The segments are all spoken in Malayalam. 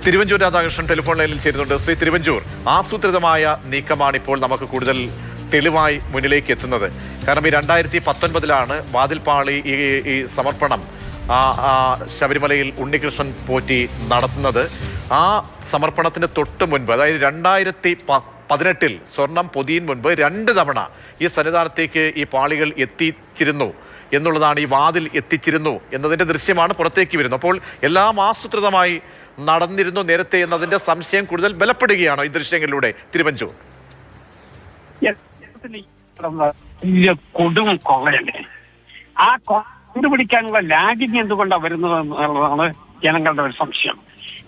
തിരുവഞ്ചൂർ രാധാകൃഷ്ണൻ ടെലിഫോൺ ലൈനിൽ ചേരുന്നുണ്ട്. ശ്രീ തിരുവഞ്ചൂർ, ആസൂത്രിതമായ നീക്കമാണ് ഇപ്പോൾ നമുക്ക് കൂടുതൽ തെളിവായി മുന്നിലേക്ക് എത്തുന്നത്. കാരണം ഈ 2019 വാതിൽപ്പാളി ഈ സമർപ്പണം ശബരിമലയിൽ ഉണ്ണികൃഷ്ണൻ പോറ്റി നടത്തുന്നത്. ആ സമർപ്പണത്തിന് തൊട്ട് മുൻപ്, അതായത് 2018 സ്വർണം പൊതിയും മുൻപ് 2 തവണ ഈ സന്നിധാനത്തേക്ക് ഈ പാളികൾ എത്തിച്ചിരുന്നു എന്നുള്ളതാണ്, ഈ വാതിൽ എത്തിച്ചിരുന്നു എന്നതിന്റെ ദൃശ്യമാണ് പുറത്തേക്ക് വരുന്നത്. അപ്പോൾ എല്ലാം ആസൂത്രിതമായി നടന്നിരുന്നു നേരത്തെ എന്നതിന്റെ സംശയം കൂടുതൽ ബലപ്പെടുകയാണോ ഈ ദൃശ്യങ്ങളിലൂടെ, തിരുവഞ്ചൂർ? കൊടും കൊള്ളയല്ലേ, ആ കണ്ടുപിടിക്കാനുള്ള ലാഗിങ് എന്തുകൊണ്ടാണ് വരുന്നത് എന്നുള്ളതാണ് ജനങ്ങളുടെ ഒരു സംശയം.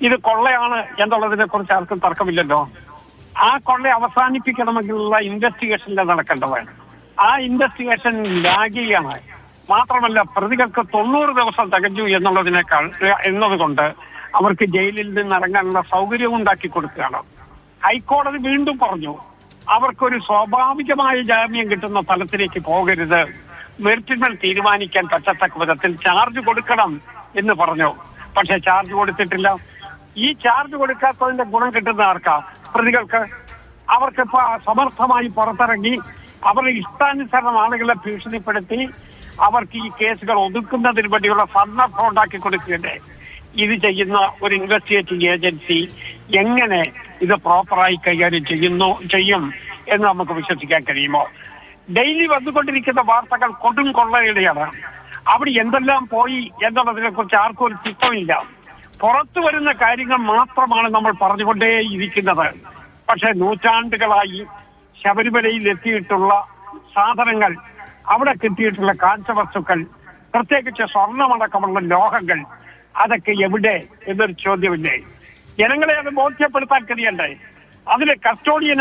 ഇത് കൊള്ളയാണ് എന്നുള്ളതിനെ കുറിച്ച് ആർക്കും തർക്കമില്ലല്ലോ. ആ കൊള്ള അവസാനിപ്പിക്കണമെങ്കിലുള്ള ഇൻവെസ്റ്റിഗേഷനിൽ നടക്കേണ്ടതാണ്. ആ ഇൻവെസ്റ്റിഗേഷൻ ലാഗിയാണ്. മാത്രമല്ല, പ്രതികൾക്ക് 90 ദിവസം തികഞ്ഞു എന്നതുകൊണ്ട് അവർക്ക് ജയിലിൽ നിന്ന് ഇറങ്ങാനുള്ള സൗകര്യം ഉണ്ടാക്കി കൊടുക്കുകയാണ്. ഹൈക്കോടതി വീണ്ടും പറഞ്ഞു അവർക്കൊരു സ്വാഭാവികമായ ജാമ്യം കിട്ടുന്ന തലത്തിലേക്ക് പോകരുത്, മെറിറ്റിന്മേൽ തീരുമാനിക്കാൻ പറ്റത്തക്ക വിധത്തിൽ ചാർജ് കൊടുക്കണം എന്ന് പറഞ്ഞു. പക്ഷെ ചാർജ് കൊടുത്തിട്ടില്ല. ഈ ചാർജ് കൊടുക്കാത്തതിന്റെ ഗുണം കിട്ടുന്ന ആർക്കാ? പ്രതികൾക്ക്. അവർക്കിപ്പോ സമർത്ഥമായി പുറത്തിറങ്ങി അവരുടെ ഇഷ്ടാനുസരണം ആളുകളെ ഭീഷണിപ്പെടുത്തി അവർക്ക് ഈ കേസുകൾ ഒതുക്കുന്നതിന് വേണ്ടിയുള്ള സന്ദർഭം ഉണ്ടാക്കി കൊടുക്കുകയല്ലേ. ഇത് ചെയ്യുന്ന ഒരു ഇൻവെസ്റ്റിഗേറ്റിംഗ് ഏജൻസി എങ്ങനെ ഇത് പ്രോപ്പറായി കൈകാര്യം ചെയ്യും എന്ന് നമുക്ക് വിശ്വസിക്കാൻ കഴിയുമോ? ഡെയിലി വന്നുകൊണ്ടിരിക്കുന്ന വാർത്തകൾ കൊടും കൊള്ളയുടെയാണ്. അവിടെ എന്തെല്ലാം പോയി എന്നുള്ളതിനെ കുറിച്ച് ആർക്കും ഒരു ചിത്രമില്ല. പുറത്തു വരുന്ന കാര്യങ്ങൾ മാത്രമാണ് നമ്മൾ പറഞ്ഞുകൊണ്ടേയിരിക്കുന്നത്. പക്ഷെ നൂറ്റാണ്ടുകളായി ശബരിമലയിൽ എത്തിയിട്ടുള്ള സാധനങ്ങൾ, അവിടെ കിട്ടിയിട്ടുള്ള കാഴ്ചവസ്തുക്കൾ, പ്രത്യേകിച്ച് സ്വർണ്ണമടക്കമുള്ള ലോഹങ്ങൾ, അതൊക്കെ എവിടെ എന്നൊരു ചോദ്യമില്ലേ? ജനങ്ങളെ അത് ബോധ്യപ്പെടുത്താൻ കഴിയണ്ടേ? അതിലെ കസ്റ്റോഡിയൻ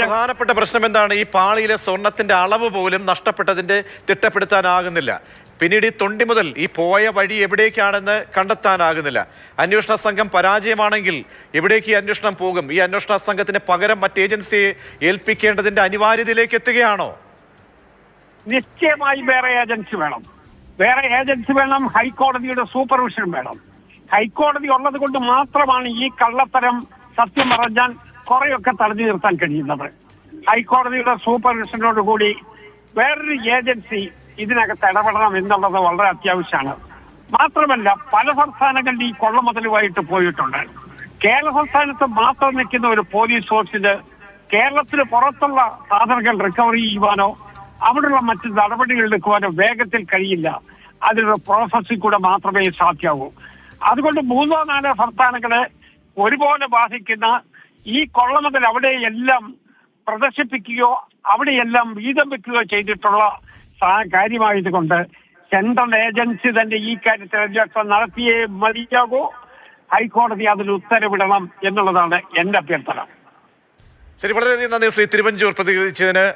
പ്രധാനപ്പെട്ട പ്രശ്നം എന്താണ്? ഈ പാളിയിലെ സ്വർണത്തിന്റെ അളവ് പോലും നഷ്ടപ്പെട്ടതിന്റെ തിട്ടപ്പെടുത്താനാകുന്നില്ല. പിന്നീട് ഈ തൊണ്ടി മുതൽ ഈ പോയ വഴി എവിടേക്കാണെന്ന് കണ്ടെത്താനാകുന്നില്ല. അന്വേഷണ സംഘം പരാജയമാണെങ്കിൽ എവിടേക്ക് ഈ അന്വേഷണം പോകും? ഈ അന്വേഷണ സംഘത്തിന് പകരം മറ്റ് ഏജൻസിയെ ഏൽപ്പിക്കേണ്ടതിന്റെ അനിവാര്യതയിലേക്ക് എത്തുകയാണോ? നിശ്ചയമായി വേറെ ഏജൻസി വേണം. ഹൈക്കോടതിയുടെ സൂപ്പർവിഷൻ വേണം. ഹൈക്കോടതി ഉള്ളത് കൊണ്ട് മാത്രമാണ് ഈ കള്ളത്തരം സത്യം പറഞ്ഞാൽ കുറെയൊക്കെ തടഞ്ഞു നിർത്താൻ കഴിയുന്നത്. ഹൈക്കോടതിയുടെ സൂപ്പർവിഷനോടുകൂടി വേറൊരു ഏജൻസി ഇതിനകത്ത് ഇടപെടണം എന്നുള്ളത് വളരെ അത്യാവശ്യമാണ്. മാത്രമല്ല, പല സംസ്ഥാനങ്ങളിൽ ഈ കൊള്ള മുതലുമായിട്ട് പോയിട്ടുണ്ട്. കേരള സംസ്ഥാനത്ത് മാത്രം നിൽക്കുന്ന ഒരു പോലീസ് ഫോഴ്സിന് കേരളത്തിന് പുറത്തുള്ള സാധനങ്ങൾ റിക്കവറി ചെയ്യുവാനോ അവിടെയുള്ള മറ്റ് നടപടികൾ എടുക്കുവാനോ വേഗത്തിൽ കഴിയില്ല. അതിനുള്ള പ്രോസസ്സിൽ കൂടെ മാത്രമേ സാധ്യമാവൂ. അതുകൊണ്ട് 3-4 സംസ്ഥാനങ്ങളെ ഒരുപോലെ ബാധിക്കുന്ന ഈ കൊള്ള മുതൽ അവിടെയെല്ലാം പ്രദർശിപ്പിക്കുകയോ അവിടെയെല്ലാം വീതം വെക്കുകയോ ചെയ്തിട്ടുള്ള കാര്യമായതുകൊണ്ട് സെൻട്രൽ ഏജൻസി തന്നെ ഈ കാര്യത്തിൽ അന്വേഷണം നടത്തിയേ മതിയാകൂ. ഹൈക്കോടതി അതിൽ ഉത്തരവിടണം എന്നുള്ളതാണ് എന്റെ അഭ്യർത്ഥന. ശരി, വളരെയധികം നന്ദി ശ്രീ തിരുവഞ്ചൂർ പ്രതികരിച്ചതിന്.